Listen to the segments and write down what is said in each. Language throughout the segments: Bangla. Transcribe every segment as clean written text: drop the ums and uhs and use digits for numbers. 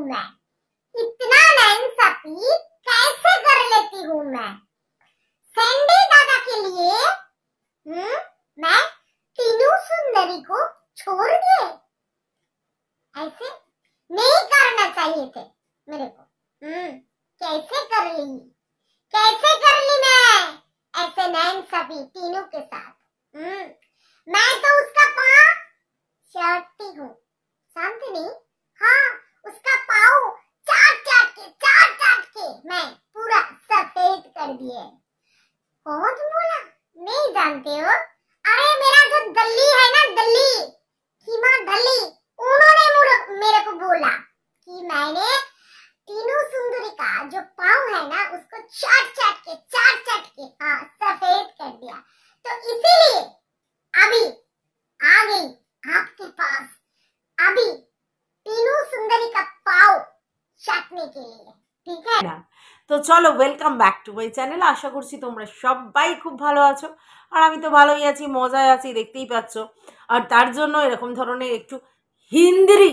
मैं, इतना नाइंसाफी कैसे कर लेती हूँ मैं। सैंडी दादा के लिए मैं तीनों सुंदरी को छोड़ दिए। ऐसे नहीं करना चाहिए थे मेरे को। कैसे कर ली मैं ऐसे नाइंसाफी तीनों के साथ। मैं तो उसका पाँव चाटती हूँ, शांति नहीं, हाँ उसका पाँव चाट के मैं पूरा सफेद कर दिए। कौन बोला? नहीं जानते हो? अरे मेरा जो दल्ली है ना, दल्ली कीमा दल्ली, उन्होंने मेरे को बोला कि मैंने तीनों सुंदरी का जो पाँव है ना उसको चाट के हाँ सफेद कर दिया। तो इसीलिए अभी आ गई आपके पास, अभी तीनों सुंदरी का पाँव चाटने के लिए, ठीक है ना। तो चलो welcome back to my channel. আশা করছি তোমরা সবাই খুব ভালো আছো, আর আমি তো ভালোই আছি, মজায় আছি, দেখতেই পাচ্ছ। আর তার জন্য এরকম ধরনের একটু হিন্দি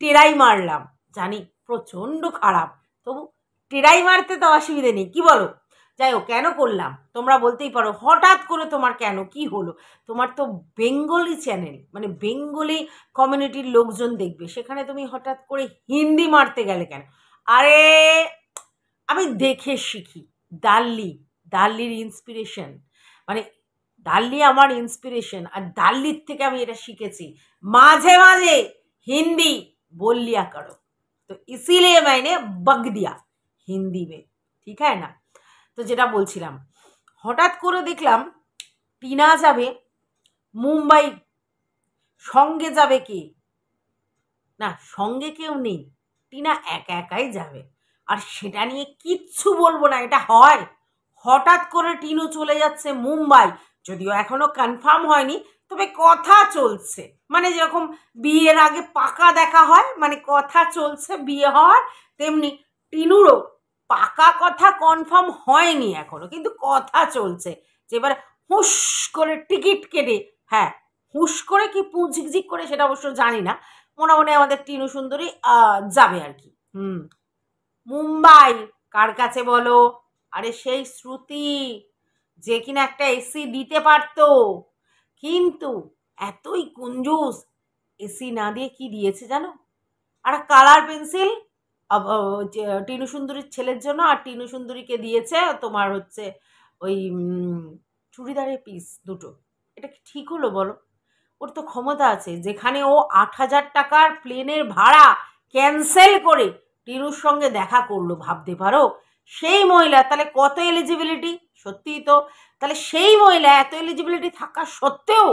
টেরাই মারলাম, জানি প্রচণ্ড খারাপ, তবু টেরাই মারতে তো অসুবিধে নেই, কি বলো? যাই হোক, কেন করলাম তোমরা বলতেই পারো, হঠাৎ করে তোমার কেন, কি হলো? তোমার তো বেঙ্গলি চ্যানেল, মানে বেঙ্গলি কমিউনিটির লোকজন দেখবে, সেখানে তুমি হঠাৎ করে হিন্দি মারতে গেলে কেন? আরে আমি দেখে শিখি, দাল্লির ইন্সপিরেশন, মানে দাল্লি আমার ইন্সপিরেশন, আর দাল্লির থেকে আমি এটা শিখেছি, মাঝে মাঝে हिंदी बोल लिया करो। तो इसीलिए मैंने बग दिया हिंदी में, ठीक है ना। तो যেটা বলছিলাম, হঠাৎ করে দেখলাম টিনা যাবে মুম্বাই, সঙ্গে যাবে কি না, সঙ্গে কেউ নেই, টিনা একা একাই যাবে। আর সেটা নিয়ে কিচ্ছু বলবো না, এটা হয় হঠাৎ করে টিনু চলে যাচ্ছে মুম্বাই, যদিও এখনো কনফার্ম হয়নি, তবে কথা চলছে, মানে যেরকম বিয়ের আগে পাকা দেখা হয়, মানে কথা চলছে বিয়ে হওয়ার, তেমনি টিনুরও পাকা কথা কনফার্ম হয়নি এখনো, কিন্তু কথা চলছে যে এবার হুশ করে টিকিট কেটে, হ্যাঁ হুশ করে কি পুঁঝিকঝিক করে সেটা অবশ্য জানি না, মনে মনে আমাদের টিনু সুন্দরী যাবে আর কি। মুম্বাই কার কাছে বলো? আরে সেই শ্রুতি, যে কিনা একটা এসি দিতে পারতো, কিন্তু এতই কঞ্জুস, এসি না দিয়ে কি দিয়েছে জানো? আর কালার পেন্সিল টিনু সুন্দরীর ছেলের জন্য, আর টিনু সুন্দরীকে দিয়েছে তোমার হচ্ছে ওই চুড়িদারের পিস দুটো। এটা কি ঠিক হলো বলো? ওর তো ক্ষমতা আছে, যেখানে ও 8,000 টাকার প্লেনের ভাড়া ক্যান্সেল করে টিনুর সঙ্গে দেখা করলো, ভাবতে পারো সেই মহিলা তাহলে কত এলিজিবিলিটি, সত্যিই তো, তাহলে সেই মহিলা এত এলিজিবিলিটি থাকা সত্ত্বেও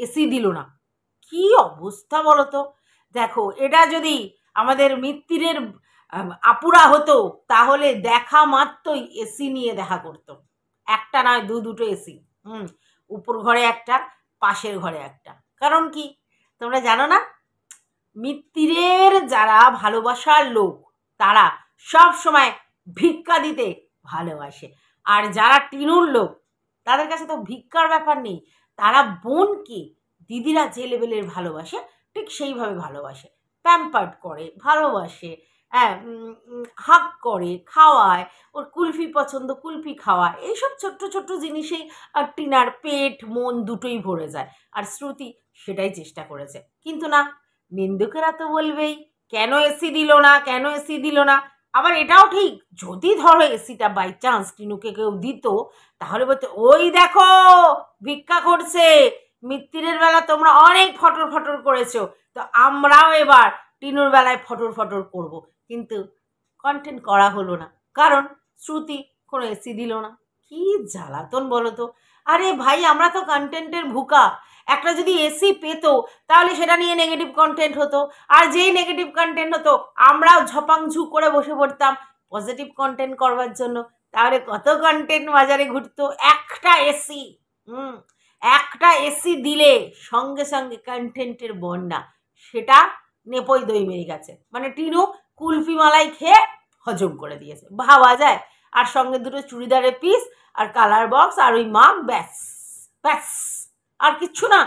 এসি দিল না, কি অবস্থা বলো তো। দেখো, এটা যদি আমাদের মিত্তিরের আপুরা হতো, তাহলে দেখা মাত্রই এসি নিয়ে দেখা করতো, একটা নয় দুটো এসি, উপর ঘরে একটা, পাশের ঘরে একটা। কারণ কি তোমরা জানো না, মিত্তিরের যারা ভালোবাসার লোক তারা সব সময় ভিক্ষা দিতে ভালোবাসে, আর যারা টিনুর লোক তাদের কাছে তো ভিক্ষার ব্যাপার নেই, তারা বোনকে দিদিরা যে লেভেলের ভালোবাসে ঠিক সেইভাবে ভালোবাসে, প্যাম্পার্ড করে ভালোবাসে, হ্যাঁ হাগ করে, খাওয়ায়, ওর কুলফি পছন্দ কুলফি খাওয়ায়, এইসব ছোট্ট ছোট্ট জিনিসেই আর টিনার পেট মন দুটোই ভরে যায়। আর শ্রুতি সেটাই চেষ্টা করেছে, কিন্তু না, নিন্দুকেরা তো বলবেই কেন এসি দিল না, কেন এসি দিল না। আবার এটাও ঠিক, যদি ধরো এসিটা বাই চান্স টিনুকে কেউ দিত, তাহলে বলতো ওই দেখো ভিক্ষা করছে, মিত্তিরের বেলা তোমরা অনেক ফটর করেছো, তো আমরাও এবার টিনুর বেলায় ফটর করব। কিন্তু কন্টেন্ট করা হলো না, কারণ শ্রুতি কোনো এসি দিল না। কি জ্বালাতন বলো তো। আরে ভাই, আমরা তো কন্টেন্টের ভুকা, একটা যদি এসি পেতো তাহলে সেটা নিয়ে নেগেটিভ কন্টেন্ট হতো, আর যেই নেগেটিভ কন্টেন্ট হতো আমরাও ঝপাংঝু করে বসে পড়তাম পজিটিভ কন্টেন্ট করবার জন্য, তাহলে কত কন্টেন্ট বাজারে ঘুরতো। একটা এসি দিলে সঙ্গে সঙ্গে কন্টেন্টের বন্যা, সেটা নেপই দই মেরে গেছে, মানে টিনু কুলফি মালাই খেয়ে হজম করে দিয়েছে, ভাবা যায়। আর সঙ্গে দুটো চুড়িদারের পিস আর কালার বক্স আর ওই মাগ, ব্যাস ব্যাস, আর কিচ্ছু না।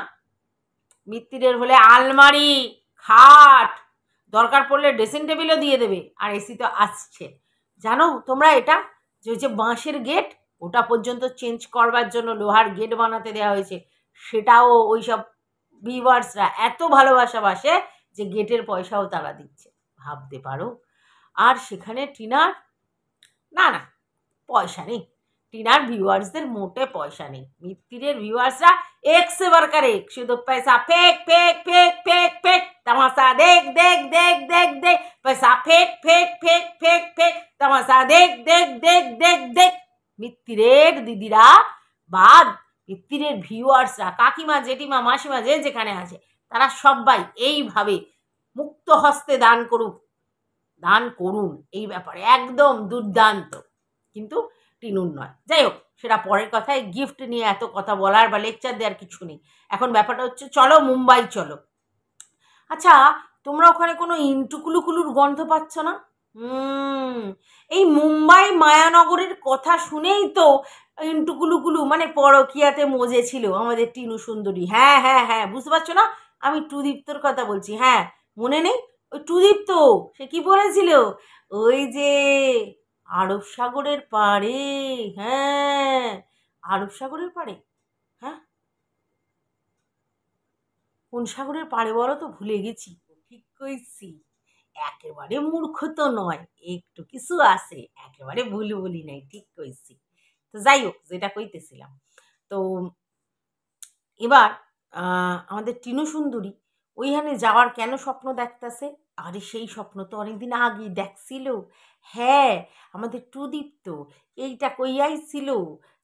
মিত্তিরের হলে আলমারি, খাট, দরকার পড়লে ড্রেসিং টেবিলও দিয়ে দেবে। আর এসি তো আসছে, জানো তোমরা এটা, যে ওই যে বাঁশের গেট, ওটা পর্যন্ত চেঞ্জ করবার জন্য লোহার গেট বানাতে দেওয়া হয়েছে। সেটাও ওই সব ভিউয়ার্সরা এত ভালোবাসে যে গেটের পয়সাও তারা দিচ্ছে, ভাবতে পারো। আর সেখানে টিনার না না পয়সা নেই, টিনার ভিউয়ার্সদের মোটে পয়সা নেই। মিত্তিরের ভিউয়ার্সরা এক से बढ़कर एक, শুধু পয়সা फेंक फेंक फेंक फेंक फेंक, तमाशा देख देख देख देख देख, पैसा फेंक फेंक फेंक फेंक फेंक, तमाशा देख देख देख देख देख। মিত্তিরের দিদিরা বাদ, মিত্তিরের ভিউয়ার্সরা, কাকিমা জেঠিমা মাসিমা যে যেখানে আছে, তারা সবাই এইভাবে মুক্ত হস্তে দান করুক, দান করুন। এই ব্যাপারে একদম দুর্দান্ত, কিন্তু টিনুর নয়। যাই হোক, সেটা পরের কথায়। গিফট নিয়ে এত কথা বলার বা লেকচার দেওয়ার কিছু নেই। এখন ব্যাপারটা হচ্ছে, চলো মুম্বাই চলো। আচ্ছা, তোমরা ওখানে কোনো ইন্টুকুলুকুলুর গন্ধ পাচ্ছ না? এই মুম্বাই মায়ানগরের কথা শুনেই তো ইন্টুকুলুকুলু মানে পরকিয়াতে মজেছিল আমাদের টিনু সুন্দরী। হ্যাঁ হ্যাঁ হ্যাঁ, বুঝতে পারছো না? আমি টুদীপ্তর কথা বলছি। হ্যাঁ, মনে নেই? ওই টুদীপ্ত সে কি বলেছিল, ওই যে আরব সাগরের পাড়ে, হ্যাঁ আরব সাগরের পাড়ে, হ্যাঁ কোন সাগরের পাড়ে বলো তো, ভুলে গেছি। ঠিক কইছি, একেবারে মূর্খ তো নয়, একটু কিছু আছে, একেবারে ভুল বলি নাই, ঠিক কইছি। তো যাই হোক, যেটা কইতেছিলাম, তো এবার আমাদের টিনু সুন্দরী ওইখানে যাওয়ার কেন স্বপ্ন দেখতেছে? আরে সেই স্বপ্ন তো অনেকদিন আগে দেখছিল। হ্যাঁ, আমাদের টুদীপ্ত এইটা কইয়াইছিল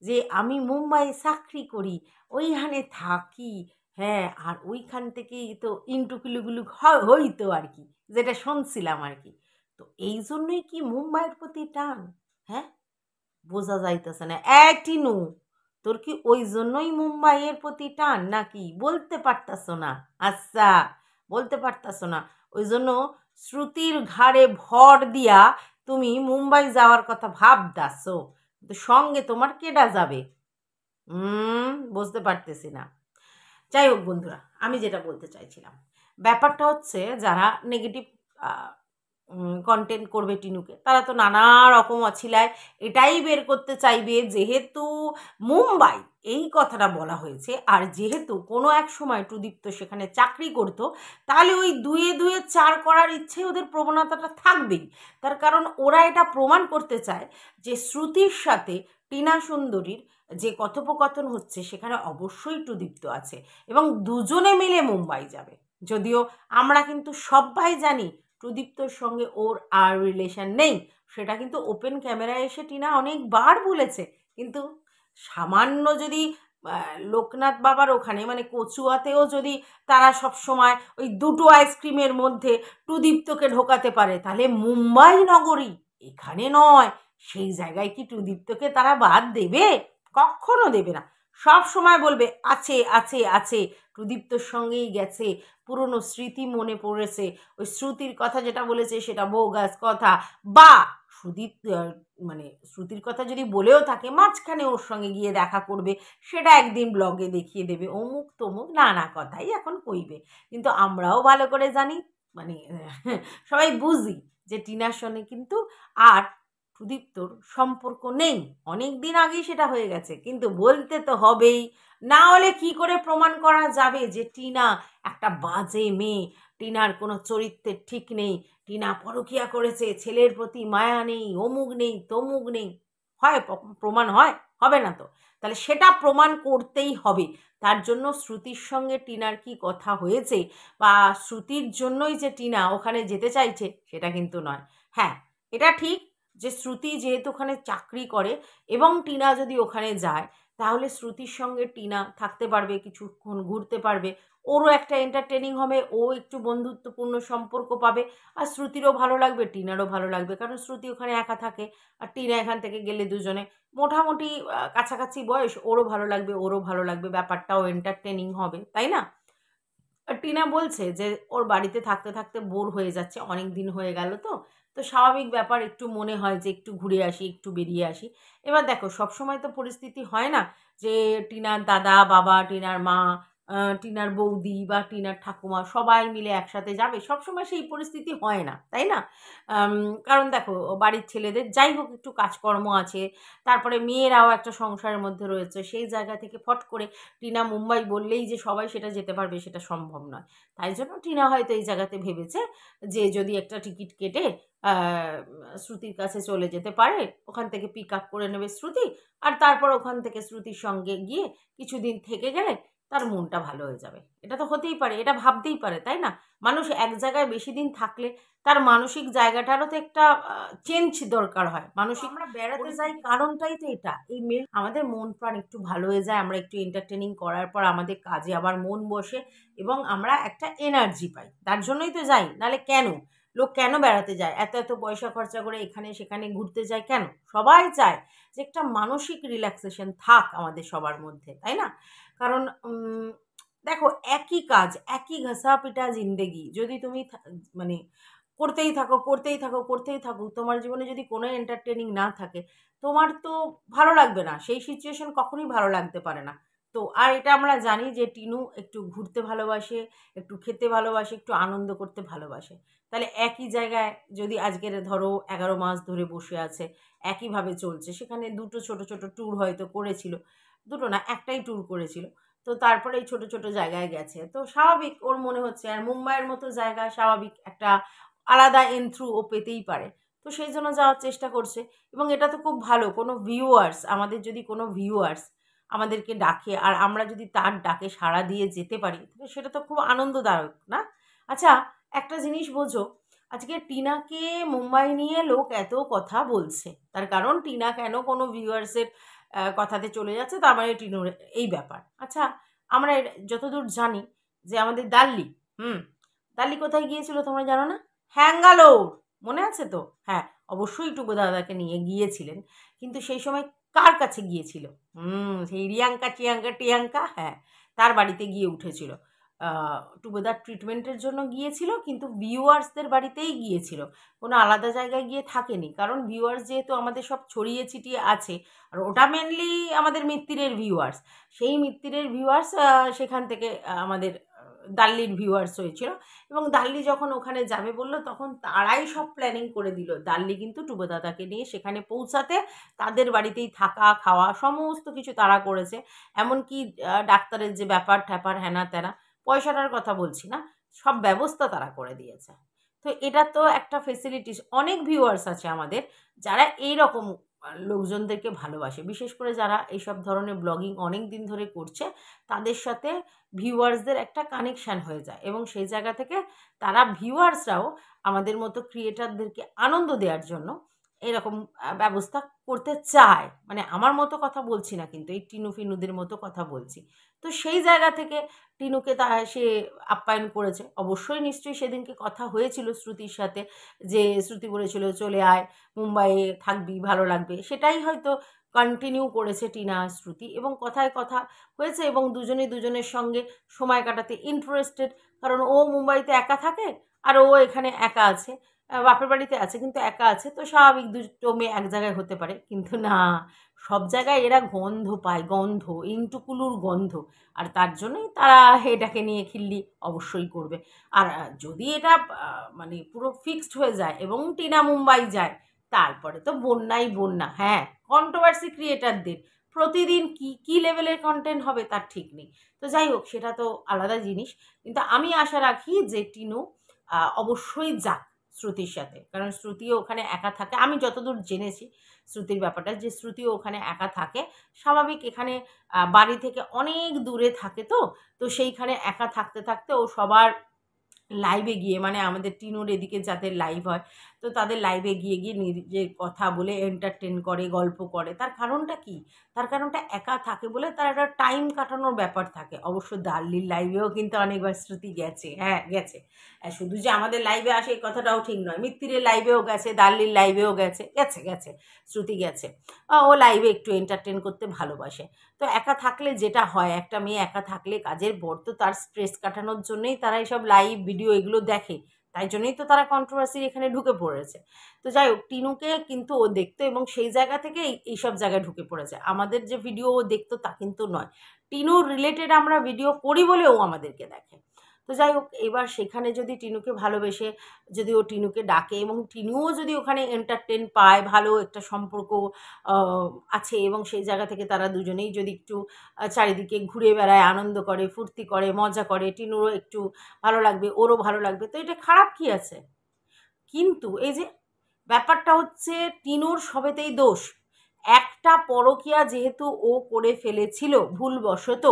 যে আমি মুম্বাইয়ে চাকরি করি, ওইখানে থাকি। হ্যাঁ, আর ওইখান থেকেই তো ইন্টুকুলুগুলু হইতো আর কি, যেটা শুনছিলাম আর কি। তো এই জন্যই কি মুম্বাইয়ের প্রতি টান? হ্যাঁ, বোঝা যাইতেছে না। টিনু, তোর কি ওই জন্যই মুম্বাইয়ের প্রতি টান নাকি? বলতে পারতাছো না? আচ্ছা, বলতে পারতাছো না, ওই জন্য শ্রুতির ঘাড়ে ভর দিয়া তুমি মুম্বাই যাওয়ার কথা ভাবতাছো, কিন্তু সঙ্গে তোমার কেডা যাবে? বুঝতে পারতেছি না। যাই হোক বন্ধুরা, আমি যেটা বলতে চাইছিলাম, ব্যাপারটা হচ্ছে যারা নেগেটিভ কন্টেন্ট করবে টিনুকে, তারা তো নানা রকম অছিলায় এটাই বের করতে চাইবে, যেহেতু মুম্বাই এই কথাটা বলা হয়েছে, আর যেহেতু কোনো এক সময় টুদীপ্ত সেখানে চাকরি করতো, তাহলে ওই দুয়ে দুয়ে চার করার ইচ্ছে ওদের প্রবণতাটা থাকবেই। তার কারণ ওরা এটা প্রমাণ করতে চায় যে শ্রুতির সাথে টিনা সুন্দরীর যে কথোপকথন হচ্ছে সেখানে অবশ্যই টুদীপ্ত আছে, এবং দুজনে মিলে মুম্বাই যাবে। যদিও আমরা কিন্তু সবাই জানি প্রদীপ্তর সঙ্গে ওর আর রিলেশন নেই, সেটা কিন্তু ওপেন ক্যামেরায় এসে টিনা অনেকবার বলেছে। কিন্তু সামান্য যদি লোকনাথ বাবার ওখানে মানে কচুয়াতেও যদি তারা সব সময় ওই দুটো আইসক্রিমের মধ্যে টুদীপ্তকে ঢোকাতে পারে, তাহলে মুম্বাই নগরী এখানে নয়, সেই জায়গায় কি টুদীপ্তকে তারা বাদ দেবে? কখনো দেবে না। সব সময় বলবে আছে আছে আছে, টুদীপ্তর সঙ্গেই গেছে, পুরনো স্মৃতি মনে পড়েছে, ওই শ্রুতির কথা যেটা বলেছে সেটা বোগাস কথা, বা সুদীপ মানে শ্রুতির কথা যদি বলেও থাকে মাঝখানে ওর সঙ্গে গিয়ে দেখা করবে, সেটা একদিন ব্লগে দেখিয়ে দেবে, অমুক তমুক নানা কথাই এখন কইবে। কিন্তু আমরাও ভালো করে জানি, মানে সবাই বুঝি যে টিনার সঙ্গে কিন্তু আর সুদীপ্তর সম্পর্ক নেই, অনেক দিন আগেই সেটা হয়ে গেছে। কিন্তু বলতে তো হবেই, না হলে কি করে প্রমাণ করা যাবে যে টিনা একটা বাজে মেয়ে, টিনার কোনো চরিত্রের ঠিক নেই, টিনা পরকিয়া করেছে, ছেলের প্রতি মায়া নেই, অমুক নেই তমুক নেই? হয় প্রমাণ হয়? হবে না তো। তাহলে সেটা প্রমাণ করতেই হবে। তার জন্য শ্রুতির সঙ্গে টিনার কি কথা হয়েছে বা শ্রুতির জন্যই যে টিনা ওখানে যেতে চাইছে সেটা কিন্তু নয়। হ্যাঁ, এটা ঠিক যে শ্রুতি যেহেতু ওখানে চাকরি করে এবং টিনা যদি ওখানে যায়, তাহলে শ্রুতির সঙ্গে টিনা থাকতে পারবে, কিছুক্ষণ ঘুরতে পারবে, ওরও একটা এন্টারটেনিং হবে, ও একটু বন্ধুত্বপূর্ণ সম্পর্ক পাবে, আর শ্রুতিরও ভালো লাগবে, টিনারও ভালো লাগবে। কারণ শ্রুতি ওখানে একা থাকে আর টিনা এখান থেকে গেলে দুজনে মোটামুটি কাছাকাছি বয়স, ওরও ভালো লাগবে, ওরও ভালো লাগবে, ব্যাপারটাও এন্টারটেনিং হবে, তাই না? টিনা বলছে যে ওর বাড়িতে থাকতে থাকতে বোর হয়ে যাচ্ছে, অনেক দিন হয়ে গেল, তো তো স্বাভাবিক ব্যাপার, একটু মনে হয় যে একটু ঘুরে আসি, একটু বেরিয়ে আসি। এবার দেখো, সবসময় তো পরিস্থিতি হয় না যে টিনার দাদা বাবা, টিনার মা টিনার বৌদি বা টিনার ঠাকুমা সবাই মিলে একসাথে যাবে, সবসময় সেই পরিস্থিতি হয় না, তাই না? কারণ দেখো বাড়ির ছেলেদের যাই হোক একটু কাজকর্ম আছে, তারপরে মেয়েরাও একটা সংসারের মধ্যে রয়েছে, সেই জায়গা থেকে ফট করে টিনা মুম্বাই বললেই যে সবাই সেটা যেতে পারবে সেটা সম্ভব নয়। তাই জন্য টিনা হয়তো এই জায়গাতে ভেবেছে যে যদি একটা টিকিট কেটে শ্রুতির কাছে চলে যেতে পারে, ওখান থেকে পিক আপ করে নেবে শ্রুতি, আর তারপর ওখান থেকে শ্রুতির সঙ্গে গিয়ে কিছুদিন থেকে গেলে তার মনটা ভালো হয়ে যাবে। এটা তো হতেই পারে, এটা ভাবতেই পারে, তাই না? মানুষ এক জায়গায় বেশি দিন থাকলে তার মানসিক জায়গাটারও তো একটা চেঞ্জ দরকার হয়। মানসিক আমরা বেড়াতে যাই কারণটাই তো এটা, এই আমাদের মন প্রাণ একটু ভালো হয়ে যায়, আমরা একটু এন্টারটেনিং করার পর আমাদের কাজে আবার মন বসে এবং আমরা একটা এনার্জি পাই, তার জন্যই তো যাই। নাহলে কেন লোক কেন বেড়াতে যায়, এত এত পয়সা খরচা করে এখানে সেখানে ঘুরতে যায় কেন? সবাই চায় যে একটা মানসিক রিল্যাক্সেশন থাক আমাদের সবার মধ্যে, তাই না? কারণ দেখো একই কাজ, একই ঘষা পিটা জিন্দেগি যদি তুমি মানে করতেই থাকো করতেই থাকো করতেই থাকো, তোমার জীবনে যদি কোনো এন্টারটেনিং না থাকে, তোমার তো ভালো লাগবে না, সেই সিচুয়েশন কখনোই ভালো লাগতে পারে না। তো আর এটা আমরা জানি যে টিনু একটু ঘুরতে ভালোবাসে, একটু খেতে ভালোবাসে, একটু আনন্দ করতে ভালোবাসে। তাহলে একই জায়গায় যদি আজকের ধরো 11 মাস ধরে বসে আছে, একইভাবে চলছে, সেখানে দুটো ছোট ছোট ট্যুর হয়তো করেছিল, দুটো না একটাই ট্যুর করেছিল, তো তারপরে এই ছোট ছোট জায়গায় গেছে, তো স্বাভাবিক ওর মনে হচ্ছে। আর মুম্বাইয়ের মতো জায়গা স্বাভাবিক একটা আলাদা এন্থ্রু ও পেতেই পারে, তো সেই জন্য যাওয়ার চেষ্টা করছে। এবং এটা তো খুব ভালো, কোনো ভিউয়ার্স, আমাদের যদি কোনো ভিউয়ার্স আমাদেরকে ডাকে আর আমরা যদি তার ডাকে সাড়া দিয়ে যেতে পারি, তাহলে সেটা তো খুব আনন্দদায়ক না? আচ্ছা, একটা জিনিস বোঝো, আজকে টিনাকে মুম্বাই নিয়ে লোক এত কথা বলছে, তার কারণ টিনা কেন কোনো ভিউয়ার্সের কথাতে চলে যাচ্ছে, তার মানে টিনুর এই ব্যাপার। আচ্ছা, আমরা যতদূর জানি যে আমাদের দাল্লি, দাল্লি কোথায় গিয়েছিল তোমরা জানো না? হ্যাঙ্গালোর, মনে আছে তো? হ্যাঁ, অবশ্যই টুকু দাদাকে নিয়ে গিয়েছিলেন, কিন্তু সেই সময় কার কাছে গিয়েছিল? সেই রিয়াঙ্কা টিয়াঙ্কা টিয়াঙ্কা, হ্যাঁ, তার বাড়িতে গিয়ে উঠেছিল। টুকুদার ট্রিটমেন্টের জন্য গিয়েছিল, কিন্তু ভিউয়ার্সদের বাড়িতেই গিয়েছিল, কোনো আলাদা জায়গায় গিয়ে থাকেনি, কারণ ভিউয়ার্স যেহেতু আমাদের সব ছড়িয়ে ছিটিয়ে আছে, আর ওটা মেনলি আমাদের মিত্তিরের ভিউয়ার্স, সেই মিত্তিরের ভিউয়ার্স সেখান থেকে আমাদের দাল্লির ভিউয়ার্স হয়েছিল। এবং দাল্লি যখন ওখানে যাবে বললো, তখন তারাই সব প্ল্যানিং করে দিল, দাল্লি কিন্তু টুকুদাদাকে নিয়ে সেখানে পৌঁছাতে, তাদের বাড়িতেই থাকা খাওয়া সমস্ত কিছু তারা করেছে। এমনকি ডাক্তারের যে ব্যাপার ট্যাপার হ্যানা ত্যানা, পয়সাটার কথা বলছি না, সব ব্যবস্থা তারা করে দিয়েছে। তো এটা তো একটা ফেসিলিটিস। অনেক ভিউয়ার্স আছে আমাদের যারা এই রকম লোকজনদেরকে ভালোবাসে, বিশেষ করে যারা এইসব ধরনের ব্লগিং অনেক দিন ধরে করছে, তাদের সাথে ভিউয়ার্সদের একটা কানেকশান হয়ে যায়, এবং সেই জায়গা থেকে তারা ভিউয়ার্সরাও আমাদের মতো ক্রিয়েটারদেরকে আনন্দ দেওয়ার জন্য এরকম ব্যবস্থা করতে চায়। মানে আমার মতো কথা বলছি না, কিন্তু এই টিনু ফিনুদের মতো কথা বলছি। তো সেই জায়গা থেকে টিনুকে সে আপ্যায়ন করেছে। অবশ্যই নিশ্চয়ই সেদিনকে কথা হয়েছিল শ্রুতির সাথে, যে শ্রুতি বলেছিল চলে আয়, মুম্বাইয়ে থাকবি, ভালো লাগবে, সেটাই হয়তো কন্টিনিউ করেছে টিনা আর শ্রুতি, এবং কথায় কথা হয়েছে, এবং দুজনেই দুজনের সঙ্গে সময় কাটাতে ইন্টারেস্টেড। কারণ ও মুম্বাইতে একা থাকে আর ও এখানে একা আছে, বাপের বাড়িতে আছে কিন্তু একা আছে, তো স্বাভাবিক দুটো মেয়ে এক জায়গায় হতে পারে। কিন্তু না, সব জায়গায় এরা গন্ধ পায়, গন্ধ, ইন্টুকুলুর গন্ধ, আর তার জন্যই তারা এটাকে নিয়ে খিল্লি অবশ্যই করবে। আর যদি এটা মানে পুরো ফিক্সড হয়ে যায় এবং টিনা মুম্বাই যায়, তারপরে তো বন্যাই বন্যা। হ্যাঁ, কন্ট্রোভার্সি ক্রিয়েটারদের প্রতিদিন কি কি লেভেলের কন্টেন্ট হবে তার ঠিক নেই। তো যাই হোক, সেটা তো আলাদা জিনিস, কিন্তু আমি আশা রাখি যে টিনু অবশ্যই যাক শ্রুতির সাথে, কারণ শ্রুতিও ওখানে একা থাকে। আমি যতদূর জেনেছি শ্রুতির ব্যাপারটা, যে শ্রুতিও ওখানে একা থাকে, স্বাভাবিক, এখানে বাড়ি থেকে অনেক দূরে থাকে, তো তো সেইখানে একা থাকতে থাকতে ও সবার লাইভে গিয়ে, মানে আমাদের টিনুর এদিকে যাদের লাইভ হয়, তো তাদের লাইভে গিয়ে গিয়ে নিজের কথা বলে এন্টারটেন করে, গল্প করে। তার কারণটা কি? তার কারণটা একা থাকে বলে তার একটা টাইম কাটানোর ব্যাপার থাকে। অবশ্য দাল্লির লাইভেও কিন্তু অনেকবার শ্রুতি গেছে, হ্যাঁ গেছে। শুধু যে আমাদের লাইভে আসে এই কথাটাও ঠিক নয়, মিত্তিরের লাইভেও গেছে, দাল্লির লাইভেও গেছে, গেছে গেছে শ্রুতি গেছে। ও লাইভে একটু এন্টারটেন করতে ভালোবাসে। তো একা থাকলে যেটা হয়, একটা মেয়ে একা থাকলে, কাজের পর তো তার স্ট্রেস কাটানোর জন্যই তারা এইসব লাইভ ভিডিও এগুলো দেখে, তাই জন্যই তো তারা কন্ট্রোভার্সির এখানে ঢুকে পড়েছে। তো যাই হোক, টিনুকে কিন্তু ও দেখতো এবং সেই জায়গা থেকে এইসব জায়গায় ঢুকে পড়েছে। আমাদের যে ভিডিও ও দেখতো তা কিন্তু নয়, টিনুর রিলেটেড আমরা ভিডিও করি বলে ও আমাদেরকে দেখে। তো যাই হোক, এবার সেখানে যদি টিনুকে ভালোবেসে যদি ও টিনুকে ডাকে এবং টিনুও যদি ওখানে এন্টারটেন পায়, ভালো একটা সম্পর্ক আছে এবং সেই জায়গা থেকে তারা দুজনেই যদি একটু চারিদিকে ঘুরে বেড়ায়, আনন্দ করে, ফুর্তি করে, মজা করে, টিনুরও একটু ভালো লাগবে, ওরও ভালো লাগবে, তো এটা খারাপ কি আছে? কিন্তু এই যে ব্যাপারটা হচ্ছে, টিনুর সবেতেই দোষ। একটা পরকীয়া যেহেতু ও করে ফেলেছিল ভুলবশত,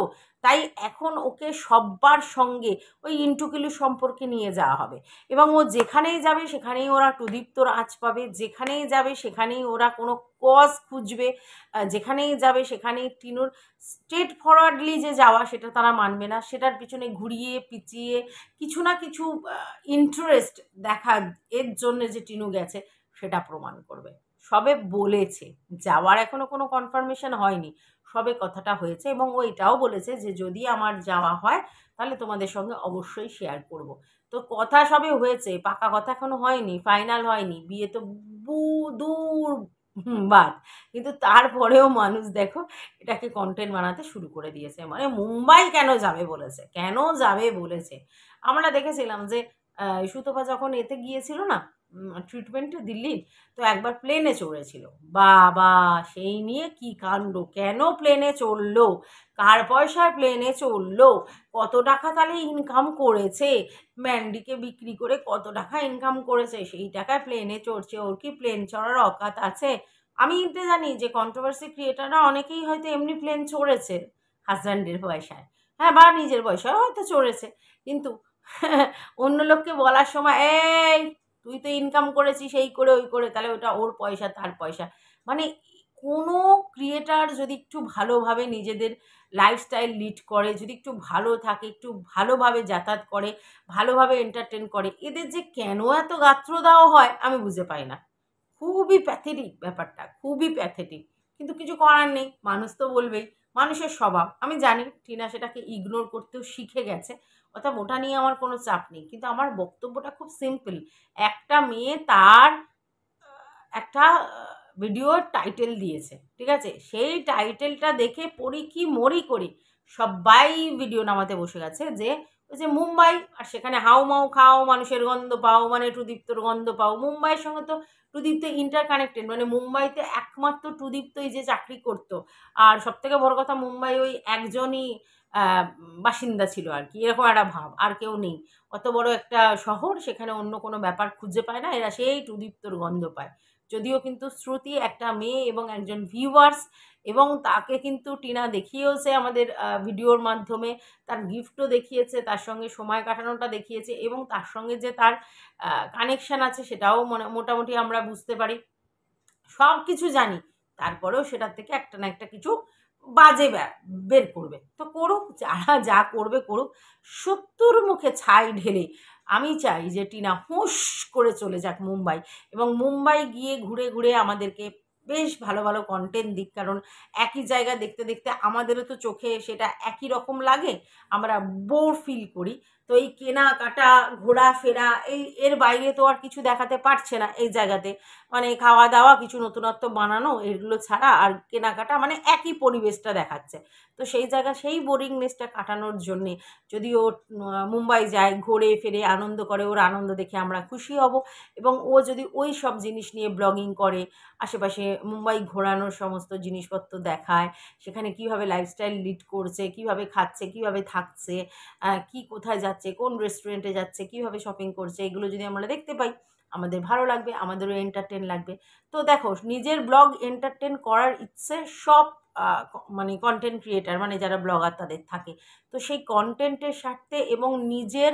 তাই এখন ওকে সব্বার সঙ্গে ওই ইন্টুকিলু সম্পর্কে নিয়ে যাওয়া হবে এবং ও যেখানেই যাবে সেখানেই ওরা টুদীপ্তর আঁচ পাবে, যেখানেই যাবে সেখানেই ওরা কোনো কজ খুঁজবে, যেখানেই যাবে সেখানেই টিনুর স্ট্রেট ফরওয়ার্ডলি যে যাওয়া সেটা তারা মানবে না, সেটার পিছনে ঘুরিয়ে পিছিয়ে কিছু না কিছু ইন্টারেস্ট দেখা এর জন্য যে টিনু গেছে সেটা প্রমাণ করবে। সবে বলেছে, যাওয়ার এখনো কোনো কনফার্মেশন হয়নি, সবে কথাটা হয়েছে এবং ও এটাও বলেছে যে যদি আমার যাওয়া হয় তাহলে তোমাদের সঙ্গে অবশ্যই শেয়ার করব। তো কথা সবে হয়েছে, পাকা কথা এখনো হয়নি, ফাইনাল হয়নি, বিয়ে তো দূর বাদ, কিন্তু তারপরেও মানুষ দেখো এটাকে কন্টেন্ট বানাতে শুরু করে দিয়েছে। মানে মুম্বাই কেন যাবে বলেছে, কেন যাবে বলেছে। আমরা দেখেছিলাম যে সুতপা যখন এতে গিয়েছিল না ট্রিটমেন্টে দিল্লির, তো একবার প্লেনে চড়েছিল, বাবা সেই নিয়ে কি কাণ্ড, কেন প্লেনে চড়লো, কার পয়সায় প্লেনে চড়লো, কত টাকা তাহলে ইনকাম করেছে, ম্যান্ডিকে বিক্রি করে কত টাকা ইনকাম করেছে, সেই টাকায় প্লেনে চড়ছে, ওর কি প্লেন চড়ার অকাত আছে? আমি এটা জানি যে কন্ট্রোভার্সি ক্রিয়েটাররা অনেকেই হয়তো এমনি প্লেন চড়েছে হাজব্যান্ডের পয়সায়, হ্যাঁ, বা নিজের পয়সায় হয়তো চড়েছে, কিন্তু অন্য লোককে বলার সময় এই তুই তো ইনকাম করেছিস এই করে ওই করে, তাহলে ওটা ওর পয়সা, তার পয়সা। মানে কোনো ক্রিয়েটার যদি একটু ভালোভাবে নিজেদের লাইফস্টাইল লিড করে, যদি একটু ভালো থাকে, একটু ভালোভাবে যাতায়াত করে, ভালোভাবে এন্টারটেন করে, এদের যে কেন এত গাত্র দেওয়া হয় আমি বুঝতে পারি না। খুবই প্যাথেটিক ব্যাপারটা, খুবই প্যাথেটিক, কিন্তু কিছু করার নেই, মানুষ তো বলবেই, মানুষের স্বভাব। আমি জানি টিনা সেটাকে ইগনোর করতেও শিখে গেছে, অর্থাৎ ওটা নিয়ে আমার কোনো চাপ নেই, কিন্তু আমার বক্তব্যটা খুব সিম্পল। একটা মেয়ে তার একটা ভিডিওর টাইটেল দিয়েছে, ঠিক আছে, সেই টাইটেলটা দেখে পড়ি কি মরি করি সবাই ভিডিও নামাতে বসে গেছে যে ওই যে মুম্বাই, আর সেখানে হাও মাও খাও, মানুষের গন্ধ পাও, মানে টুদীপ্তর গন্ধ পাও। মুম্বাইয়ের সঙ্গে তো টুদীপ্ত ইন্টারকানেক্টেড, মানে মুম্বাইতে একমাত্র টুদীপ্তই যে চাকরি করতো, আর সব থেকে বড় কথা মুম্বাই ওই একজনই বাসিন্দা ছিল আর কি, এরকম একটা ভাব, আর কেউ নেই। অত বড় একটা শহর, সেখানে অন্য কোনো ব্যাপার খুঁজে পায় না, এরা সেই টুদীপ্তর গন্ধ পায়। যদিও কিন্তু শ্রুতি একটা মেয়ে এবং একজন ভিউয়ার্স, এবং তাকে কিন্তু টিনা দেখিয়েওছে আমাদের ভিডিওর মাধ্যমে, তার গিফটও দেখিয়েছে, তার সঙ্গে সময় কাটানোটা দেখিয়েছে, এবং তার সঙ্গে যে তার কানেকশান আছে সেটাও মোটামুটি আমরা বুঝতে পারি, সব কিছু জানি। তারপরেও সেটার থেকে একটা না একটা কিছু বাজে বের করবে, তো করুক, যারা যা করবে করুক, শত্রুর মুখে ছাই ঢেলে আমি চাই যে টিনা হুঁশ করে চলে যাক মুম্বাই, এবং মুম্বাই গিয়ে ঘুরে ঘুরে আমাদেরকে বেশ ভালো ভালো কন্টেন্ট দিক, কারণ একই জায়গা দেখতে দেখতে আমাদেরও তো চোখে সেটা একই রকম লাগে, আমরা বোর ফিল করি। তো এই কেনাকাটা, ঘোরাফেরা, এর বাইরে তো আর কিছু দেখাতে পারছে না এই জায়গাতে, মানে খাওয়া দাওয়া, কিছু নতুনত্ব বানানো, এগুলো ছাড়া আর কেনাকাটা, মানে একই পরিবেশটা দেখাচ্ছে। তো সেই জায়গা, সেই বোরিংনেসটা কাটানোর জন্যে যদি ও মুম্বাই যায়, ঘোরে ফেরে আনন্দ করে, ওর আনন্দ দেখে আমরা খুশি হব, এবং ও যদি ওই সব জিনিস নিয়ে ব্লগিং করে, আশেপাশে মুম্বাই ঘোরানোর সমস্ত জিনিসপত্র দেখায়, সেখানে কিভাবে লাইফস্টাইল লিড করছে, কিভাবে খাচ্ছে, কিভাবে থাকছে, কি কোথায় যাচ্ছে, কোন রেস্টুরেন্টে যাচ্ছে, কিভাবে শপিং করছে, এগুলো যদি আমরা দেখতে পাই আমাদের ভালো লাগবে, আমাদেরও এন্টারটেন লাগবে। তো দেখো, নিজের ব্লগ এন্টারটেন করার ইচ্ছে সব মানে কন্টেন্ট ক্রিয়েটার, মানে যারা ব্লগার তাদের থাকে। তো সেই কন্টেন্টের স্বার্থে এবং নিজের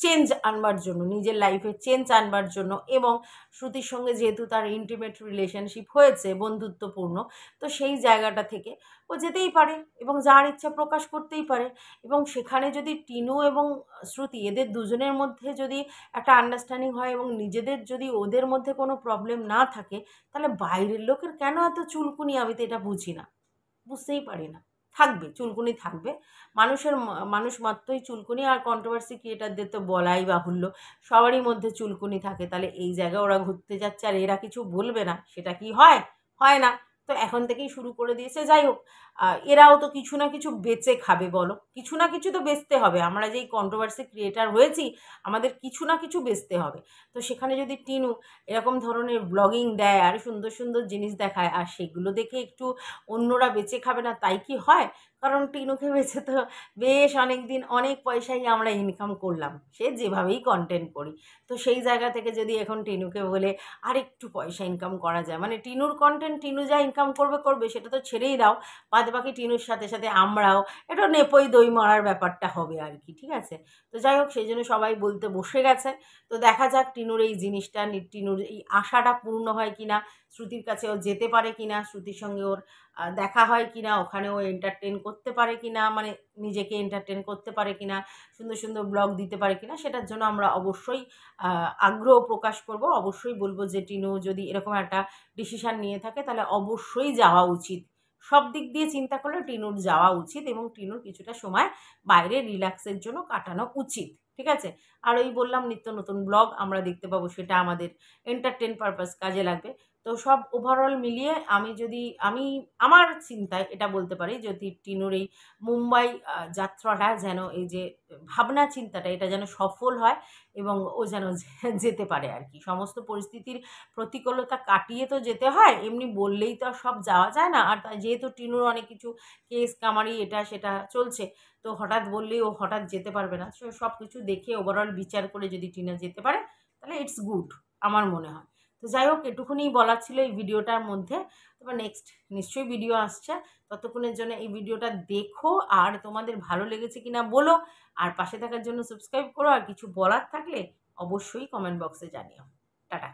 চেঞ্জ আনবার জন্য, নিজের লাইফে চেঞ্জ আনবার জন্য, এবং শ্রুতির সঙ্গে যেহেতু তার ইন্টিমেট রিলেশনশিপ হয়েছে বন্ধুত্বপূর্ণ, তো সেই জায়গাটা থেকে ও যেতেই পারে এবং যার ইচ্ছা প্রকাশ করতেই পারে। এবং সেখানে যদি টিনু এবং শ্রুতি এদের দুজনের মধ্যে যদি একটা আন্ডারস্ট্যান্ডিং হয় এবং নিজেদের যদি ওদের মধ্যে কোনো প্রবলেম না থাকে, তাহলে বাইরের লোকের কেন এত চুলকুনি, আমি তো এটা বুঝি না, বুঝতেই পারি না। থাকবে, চুলকুনি থাকবে। মানুষ মাত্রই চুলকুনি, আর কন্ট্রোভার্সি ক্রিয়েটারদের তো বলাই বাহুল্য, সবারই মধ্যে চুলকুনি থাকে। তাহলে এই জায়গায় ওরা ঘুরতে যাচ্ছে আর এরা কিছু বলবে না, সেটা কি হয়? হয় না। তো এখন থেকেই শুরু করে দিয়েছে। যাই হোক, এরাও তো কিছু না কিছু বেচে খাবে, বলো, কিছু না কিছু তো বেচতে হবে। আমরা যেই কন্ট্রোভার্সি ক্রিয়েটার হয়েছি, আমাদের কিছু না কিছু বেচতে হবে। তো সেখানে যদি টিনু এরকম ধরনের ব্লগিং দেয় আর সুন্দর সুন্দর জিনিস দেখায়, আর সেগুলো দেখে একটু অন্যরা বেচে খাবে না, তাই কি হয়? কারণ টিনুকে বেচে তো বেশ অনেক দিন অনেক পয়সাই আমরা ইনকাম করলাম, সে যেভাবেই কন্টেন্ট করি। তো সেই জায়গা থেকে যদি এখন টিনুকে বলে আরেকটু পয়সা ইনকাম করা যায়, মানে টিনুর কন্টেন্ট টিনু যা ইনকাম করবে সেটা তো ছেড়েই দাও, বাদ বাকি টিনুর সাথে সাথে আমরাও এটা নেপই দই মারার ব্যাপারটা হবে আর কি, ঠিক আছে? তো যাই হোক, সেই জন্য সবাই বলতে বসে গেছে। তো দেখা যাক টিনুর এই জিনিসটা, টিনুর এই আশাটা পূর্ণ হয় কিনা, শ্রুতির কাছে ও যেতে পারে কিনা, শ্রুতির সঙ্গে ওর দেখা হয় কিনা, ওখানে ও এন্টারটেন করতে পারে কিনা, মানে নিজেকে এন্টারটেন করতে পারে কিনা, সুন্দর সুন্দর ব্লগ দিতে পারে কিনা, সেটার জন্য আমরা অবশ্যই আগ্রহ প্রকাশ করব। অবশ্যই বলবো যে টিনু যদি এরকম একটা ডিসিশান নিয়ে থাকে, তাহলে অবশ্যই যাওয়া উচিত। সব দিক দিয়ে চিন্তা করলে টিনুর যাওয়া উচিত, এবং টিনুর কিছুটা সময় বাইরে রিল্যাক্সের জন্য কাটানো উচিত, ঠিক আছে? আর ওই বললাম, নিত্য নতুন ব্লগ আমরা দেখতে পাবো, সেটা আমাদের এন্টারটেন পারপাস কাজে লাগবে। তো সব ওভারঅল মিলিয়ে আমি আমার চিন্তায় এটা বলতে পারি, যদি টিনুর এই মুম্বাই যাত্রাটা যেন, এই যে ভাবনা চিন্তাটা, এটা যেন সফল হয়, এবং ও যেন যেতে পারে আর কি। সমস্ত পরিস্থিতির প্রতিকূলতা কাটিয়ে তো যেতে হয়, এমনি বললেই তো আর সব যাওয়া যায় না। আর যেহেতু টিনুর অনেক কিছু কেস কামারি এটা সেটা চলছে, তো হঠাৎ বললেই ও হঠাৎ যেতে পারবে না। সব কিছু দেখে ওভারঅল বিচার করে যদি টিনা যেতে পারে, তাহলে ইটস গুড আমার মনে হয়। তো যাই হোক, এটুকুনি বলার ছিল এই ভিডিওটার মধ্যে। তারপর নেক্সট নিশ্চয়ই ভিডিও আসছে, ততক্ষণের জন্য এই ভিডিওটা দেখো, আর তোমাদের ভালো লেগেছে কিনা বলো, আর পাশে থাকার জন্য সাবস্ক্রাইব করো, আর কিছু বলার থাকলে অবশ্যই কমেন্ট বক্সে জানিও। টাটা।